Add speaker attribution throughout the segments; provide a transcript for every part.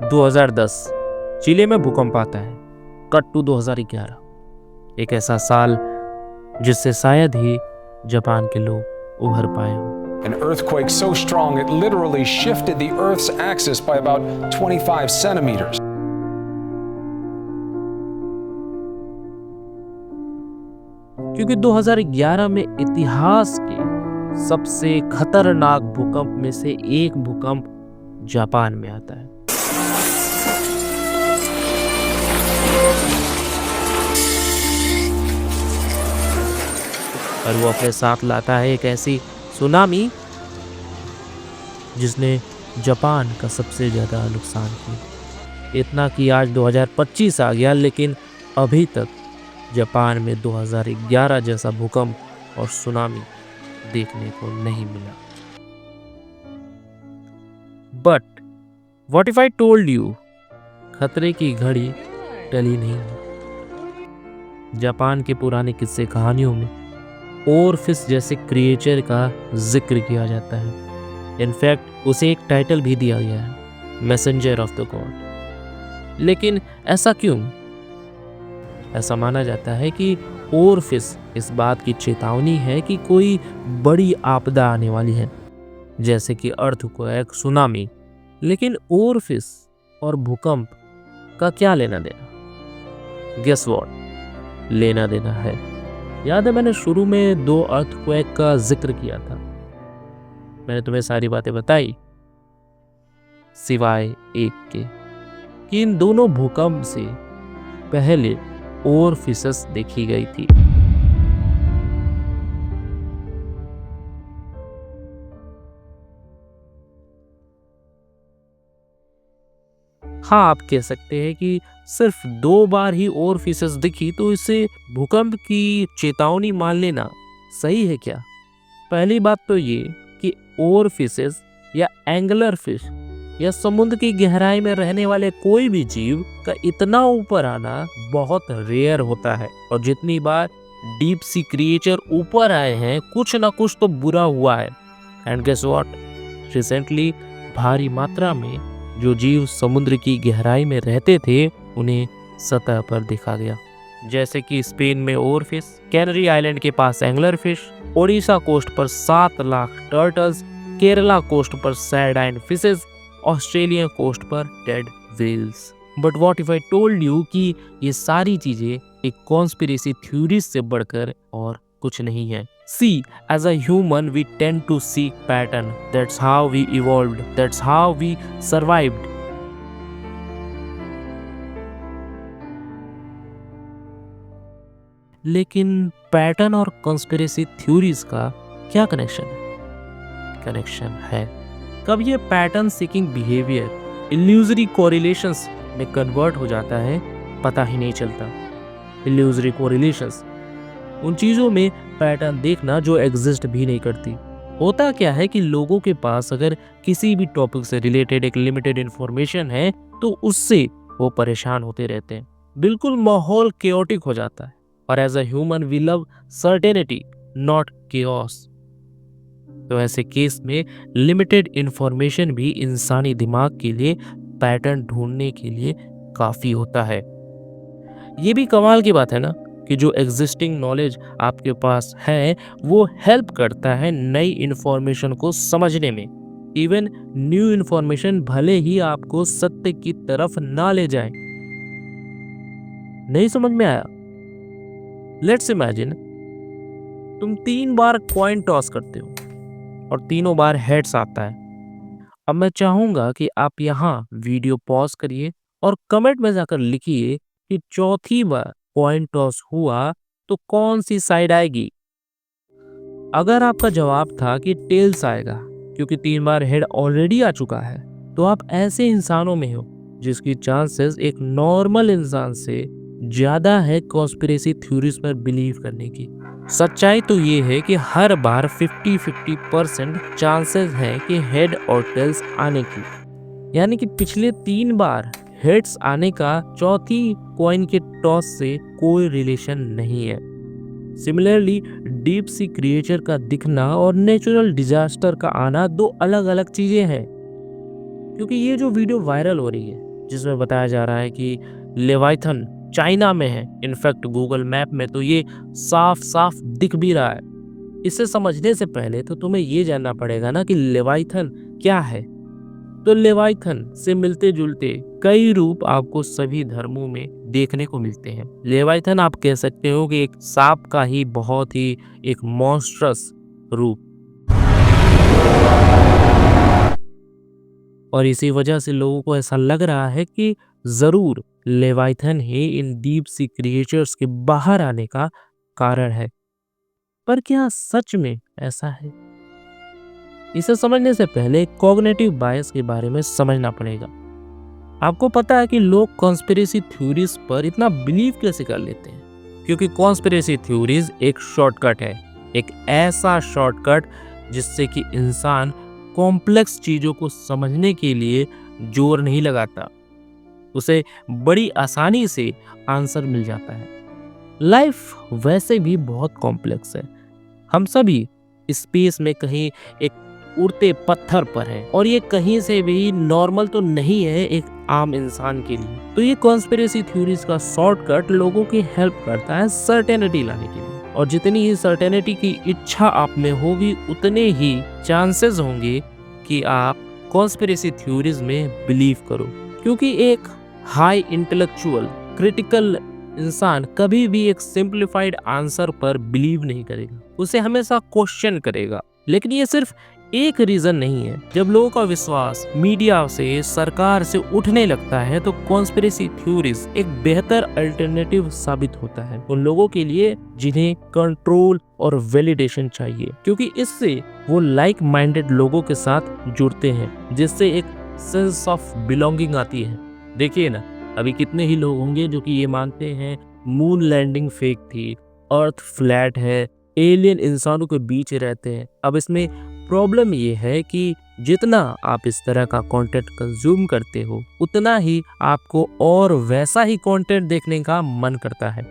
Speaker 1: 2010 chilli में भूकंप आता है। कट टू 2011, एक ऐसा साल जिससे शायद ही जापान के लोग उभर पाए हों।
Speaker 2: An earthquake so strong it literally shifted the Earth's axis by about 25 centimeters.
Speaker 1: क्योंकि 2011 में इतिहास के सबसे खतरनाक भूकंप में से एक भूकंप जापान में आता है। और वो अपने साथ लाता है एक ऐसी सुनामी जिसने जापान का सबसे ज़्यादा नुकसान किया। इतना कि आज 2025 आ गया, लेकिन अभी तक जापान में 2011 जैसा भूकंप और सुनामी देखने को नहीं मिला। But what if I told you, खतरे की घड़ी टली नहीं है। जापान के पुराने किस्से कहानियों में ओरफिस जैसे क्रिएचर का जिक्र किया जाता है। इनफैक्ट उसे एक टाइटल भी दिया गया है, मैसेंजर ऑफ द गॉड। लेकिन ऐसा क्यों? ऐसा माना जाता है कि ओरफिस इस बात की चेतावनी है कि कोई बड़ी आपदा आने वाली है, जैसे कि अर्थक्वेक, सुनामी। लेकिन ओरफिस और भूकंप का क्या लेना देना? Guess what? लेना देना है। याद है मैंने शुरू में 2 अर्थक्वेक का जिक्र किया था। मैंने तुम्हें सारी बातें बताई सिवाय एक के, कि इन दोनों भूकंप से पहले ओरफिसस देखी गई थी। हाँ, आप कह सकते हैं कि सिर्फ 2 बार ही ओरफिसस दिखी तो इसे भूकंप की चेतावनी मान लेना सही है क्या? पहली बात तो ये कि ओरफिसस या एंगलर फिश या समुद्र की गहराई में रहने वाले कोई भी जीव का इतना ऊपर आना बहुत रेयर होता है। और जितनी बार डीप सी क्रिएचर ऊपर आए हैं, कुछ ना कुछ तो बुरा हुआ है। And guess what? रिसेंटली भारी मात्रा में जो जीव समुद्र की गहराई में रहते थे उन्हें सतह पर देखा गया, जैसे कि स्पेन में ओरफिश, कैनरी आइलैंड के पास एंगलर फिश, ओडिशा कोस्ट पर 7 लाख टर्टल्स, केरला कोस्ट पर सैर्डाइन फिशेस, ऑस्ट्रेलियन कोस्ट पर dead whales. But what if I told you कि ये सारी चीजें एक कॉन्स्पिरेसी थ्योरीज से बढ़कर और कुछ नहीं है। See, as a human, we tend to seek pattern. That's how we evolved. That's how we survived. लेकिन पैटर्न और कॉन्स्पिरेसी थ्योरीज का क्या कनेक्शन है? कनेक्शन है। कब ये pattern seeking behaviour illusory correlations में कन्वर्ट हो जाता है पता ही नहीं चलता। इल्यूजरी कोरिलेशंस उन चीज़ों में पैटर्न देखना जो एग्जिस्ट भी नहीं करती। होता क्या है कि लोगों के पास अगर किसी भी टॉपिक से रिलेटेड एक लिमिटेड इंफॉर्मेशन है तो उससे वो परेशान होते रहते हैं। बिल्कुल माहौल केओटिक हो जाता है। और as a human we love certainty not chaos. तो ऐसे केस में लिमिटेड इंफॉर्मेशन भी इंसानी दिमाग के लिए पैटर्न ढूंढने के लिए काफ़ी होता है। ये भी कमाल की बात है ना कि जो एग्जिस्टिंग नॉलेज आपके पास है वो हेल्प करता है नई इंफॉर्मेशन को समझने में। इवन न्यू इंफॉर्मेशन भले ही आपको सत्य की तरफ ना ले जाए। नहीं समझ में आया? लेट्स इमेजिन तुम 3 बार कॉइन टॉस करते हो और तीनों बार हेड्स आता है। अब मैं चाहूंगा कि आप यहाँ वीडियो पॉज करिए और कमेंट में जाकर लिखिए कि चौथी बार कॉइन टॉस हुआ तो कौन सी साइड आएगी। अगर आपका जवाब था कि टेल्स आएगा क्योंकि 3 बार हेड ऑलरेडी आ चुका है, तो आप ऐसे इंसानों में हो जिसकी चांसेस एक नॉर्मल इंसान से ज्यादा है कॉन्स्पिरेसी थ्योरीज पर बिलीव करने की। सच्चाई तो ये है कि हर बार 50-50% चांसेस हैं कि हेड और टेल्स आने की। यानी कि पिछले 3 बार हेड्स आने का चौथी कॉइन के टॉस से कोई रिलेशन नहीं है। सिमिलरली डीप सी क्रिएचर का दिखना और नेचुरल डिजास्टर का आना 2 अलग अलग चीजें हैं। क्योंकि ये जो वीडियो वायरल हो रही है जिसमें बताया जा रहा है कि लेवाइथन चाइना में है। इनफैक्ट गूगल मैप में तो ये साफ साफ दिख भी रहा है। इसे समझने से पहले तो तुम्हें ये जानना पड़ेगा ना कि लेवाइथन क्या है। तो लेवाइथन से मिलते जुलते कई रूप आपको सभी धर्मों में देखने को मिलते हैं। लेवाइथन आप कह सकते हो कि एक सांप का ही बहुत ही एक मॉन्स्ट्रस रूप, और इसी वजह से लोगों को ऐसा लग रहा है कि जरूर लेवाइथन ही इन डीप सी क्रिएचर्स के बाहर आने का कारण है। पर क्या सच में ऐसा है? इसे समझने से पहले कॉग्निटिव बायस के बारे में समझना पड़ेगा। आपको पता है कि लोग कॉन्स्पिरेसी थ्योरीज पर इतना बिलीव कैसे कर लेते हैं? क्योंकि कॉन्स्पिरेसी थ्योरीज एक शॉर्टकट है, एक ऐसा शॉर्टकट जिससे कि इंसान कॉम्प्लेक्स चीजों को समझने के लिए जोर नहीं लगाता, उसे बड़ी आसानी से आंसर मिल जाता है। लाइफ वैसे भी बहुत कॉम्प्लेक्स है। हम सभी स्पेस में कहीं एक उड़ते पत्थर पर हैं और ये कहीं से भी नॉर्मल तो नहीं है एक आम इंसान के लिए। तो ये कॉन्स्पिरेसी थ्योरीज का शॉर्टकट लोगों की हेल्प करता है सर्टेनिटी लाने के लिए, और जितनी ही सर्टेनिटी की इच्छा आप में होगी उतने ही चांसेस होंगे कि आप कॉन्स्पिरेसी थ्योरीज में बिलीव करो। क्योंकि एक हाई इंटेलेक्चुअल क्रिटिकल इंसान कभी भी एक सिंप्लीफाइड आंसर पर बिलीव नहीं करेगा, उसे हमेशा क्वेश्चन करेगा। लेकिन ये सिर्फ एक रीजन नहीं है। जब लोगों का विश्वास मीडिया से, सरकार से उठने लगता है तो कॉन्स्पिरेसी थ्योरीज एक बेहतर अल्टरनेटिव साबित होता है उन लोगों के लिए जिन्हें कंट्रोल और वैलिडेशन चाहिए, क्योंकि इससे वो लाइक माइंडेड लोगों के साथ जुड़ते हैं, जिससे एक सेंस ऑफ बिलोंगिंग आती है। देखिए ना, अभी कितने ही लोग होंगे जो कि ये मानते हैं मून लैंडिंग फेक थी, अर्थ फ्लैट है, एलियन इंसानों के बीच रहते हैं। अब इसमें प्रॉब्लम ये है कि जितना आप इस तरह का कंटेंट कंज्यूम करते हो उतना ही आपको और वैसा ही कंटेंट देखने का मन करता है।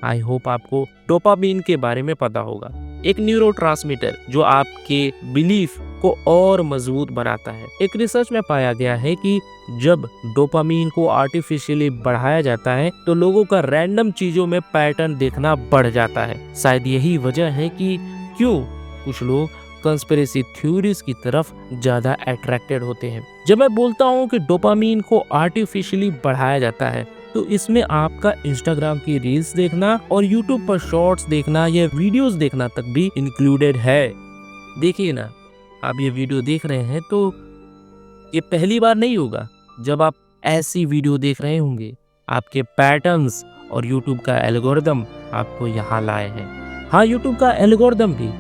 Speaker 1: आई होप आपको डोपामिन के बारे में पता होगा, एक न्यूरोट्रांसमीटर जो आपके बिलीफ को और मजबूत बनाता है। एक रिसर्च में पाया गया है कि जब डोपामिन को आर्टिफिशियली बढ़ाया जाता है तो लोगों का रैंडम चीजों में पैटर्न देखना बढ़ जाता है। शायद यही वजह है कि क्यों कुछ लोग कंस्पिरेसी थ्योरीज की तरफ ज्यादा अट्रैक्टेड होते हैं। जब मैं बोलता हूँ कि डोपामिन को आर्टिफिशियली बढ़ाया जाता है तो इसमें आपका इंस्टाग्राम की रील्स देखना और यूट्यूब पर शॉर्ट्स देखना या वीडियोस देखना तक भी इंक्लूडेड है। देखिए ना, आप ये वीडियो देख रहे हैं तो ये पहली बार नहीं होगा जब आप ऐसी वीडियो देख रहे होंगे। आपके पैटर्न्स और यूट्यूब का एल्गोरिदम आपको यहाँ लाए हैं। हाँ, यूट्यूब का एल्गोरिदम भी।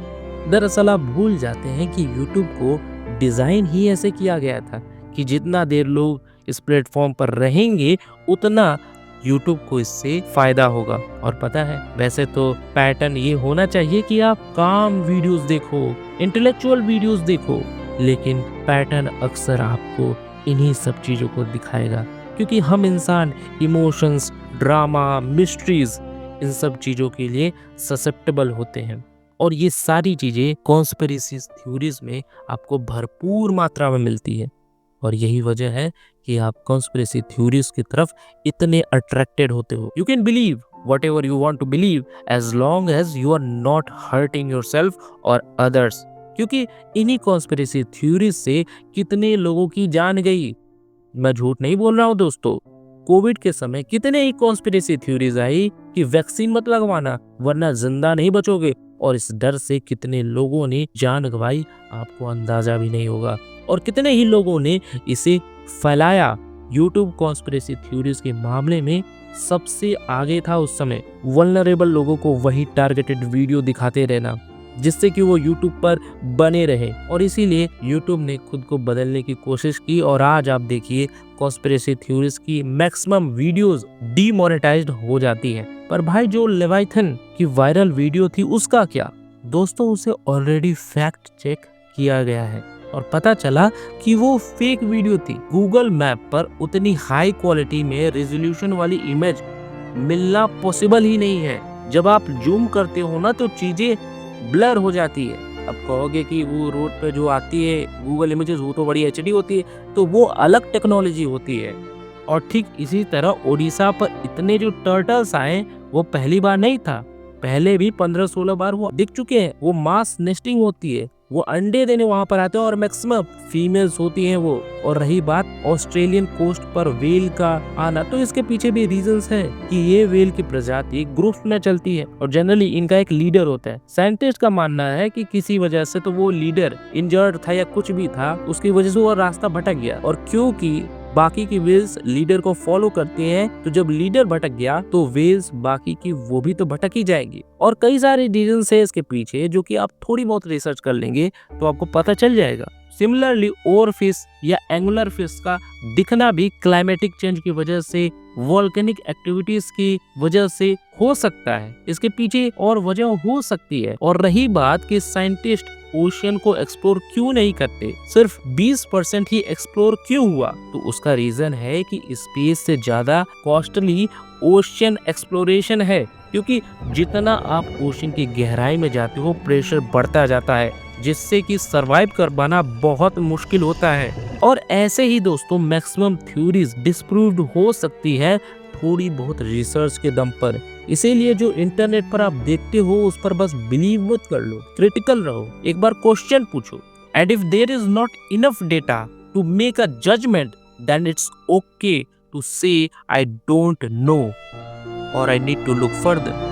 Speaker 1: दरअसल आप भूल जाते हैं कि यूट्यूब को डिज़ाइन ही ऐसे किया गया था कि जितना देर लोग इस प्लेटफॉर्म पर रहेंगे उतना यूट्यूब को इससे फायदा होगा। और पता है, वैसे तो पैटर्न ये होना चाहिए कि आप काम वीडियोस देखो, इंटेलेक्चुअल वीडियोस देखो, लेकिन पैटर्न अक्सर आपको इन्हीं सब चीज़ों को दिखाएगा, क्योंकि हम इंसान इमोशंस, ड्रामा, मिस्ट्रीज, इन सब चीज़ों के लिए ससेप्टेबल होते हैं। और ये सारी चीज़ें कॉन्स्पिरेसी थ्योरीज में आपको भरपूर मात्रा में मिलती है, और यही वजह है कि आप कॉन्स्पिरेसी थ्योरीज की तरफ इतने अट्रैक्टेड होते हो। You can believe whatever you want to believe as long as you are not hurting yourself or others। क्योंकि इन्हीं कॉन्स्पिरेसी थ्योरीज से कितने लोगों की जान गई। मैं झूठ नहीं बोल रहा हूँ दोस्तों। कोविड के समय कितने ही कॉन्स्पिरेसी थ्योरीज आई कि वैक्सीन मत लगवाना वरना जिंदा नहीं बचोगे, और इस डर से कितने लोगों ने जान गंवाई आपको अंदाजा भी नहीं होगा। और कितने ही लोगों ने इसे फैलाया। यूट्यूब कॉन्स्पिरेसी थ्योरीज के मामले में सबसे आगे था उस समय। वल्नरेबल लोगों को वही टारगेटेड वीडियो दिखाते रहना जिससे कि वो यूट्यूब पर बने रहे, और इसीलिए यूट्यूब ने खुद को बदलने की कोशिश की। और आज आप देखिए कॉन्स्पिरेसी थ्योरीज की मैक्सिमम वीडियोस डीमोनेटाइज्ड हो जाती हैं। पर भाई, जो लेवाइथन की वायरल वीडियो थी उसका क्या? दोस्तों, उसे ऑलरेडी फैक्ट चेक किया गया है और पता चला कि वो फेक वीडियो थी। गूगल मैप पर उतनी हाई क्वालिटी में रेजोल्यूशन वाली इमेज मिलना पॉसिबल ही नहीं है। जब आप जूम करते हो ना तो चीजें ब्लर हो जाती है। अब कहोगे कि वो रोड पे जो आती है गूगल इमेजेस वो तो बड़ी एचडी होती है, तो वो अलग टेक्नोलॉजी होती है। और ठीक इसी तरह ओडिशा पर इतने जो टर्टल्स आए वो पहली बार नहीं था, पहले भी 15-16 बार वो दिख चुके हैं। वो मास नेस्टिंग होती है, वो अंडे देने वहां पर आते हैं और मैक्सिमम फीमेल्स होती हैं वो। और रही बात ऑस्ट्रेलियन कोस्ट पर वेल का आना, तो इसके पीछे भी रीजंस है कि ये वेल की प्रजाति ग्रुप्स में चलती है और जनरली इनका एक लीडर होता है। साइंटिस्ट का मानना है कि किसी वजह से तो वो लीडर इंजर्ड था या कुछ भी था, उसकी वजह से वो रास्ता भटक गया। और क्योंकि बाकी की वेल्स लीडर को फॉलो करते हैं, तो जब लीडर भटक गया तो वेल्स बाकी की वो भी तो भटक ही जाएंगी। और कई सारे रीजन है इसके पीछे जो कि आप थोड़ी बहुत रिसर्च कर लेंगे तो आपको पता चल जाएगा। सिमिलरली ओर फिश या एंगुलर फिश का दिखना भी क्लाइमेटिक चेंज की वजह से, वोल्केनिक एक्टिविटीज की वजह से हो सकता है। इसके पीछे और वजह हो सकती है। और रही बात कि साइंटिस्ट ओशियन को एक्सप्लोर क्यों नहीं करते, सिर्फ 20% ही एक्सप्लोर क्यों हुआ, तो उसका रीजन है कि स्पेस से ज्यादा कॉस्टली ओशियन एक्सप्लोरेशन है। क्योंकि जितना आप ओशियन की गहराई में जाते हो प्रेशर बढ़ता जाता है, जिससे कि सरवाइव कर पाना बहुत मुश्किल होता है। और ऐसे ही दोस्तों मैक्सिमम थ्योरीज डिस्प्रूव्ड हो सकती है थोड़ी बहुत रिसर्च के दम पर। इसीलिए जो इंटरनेट पर आप देखते हो उस पर बस बिलीव मत कर लो, क्रिटिकल रहो, एक बार क्वेश्चन पूछो। And if there is not enough data to make a judgement, then it's okay to say I don't know और I need to look further.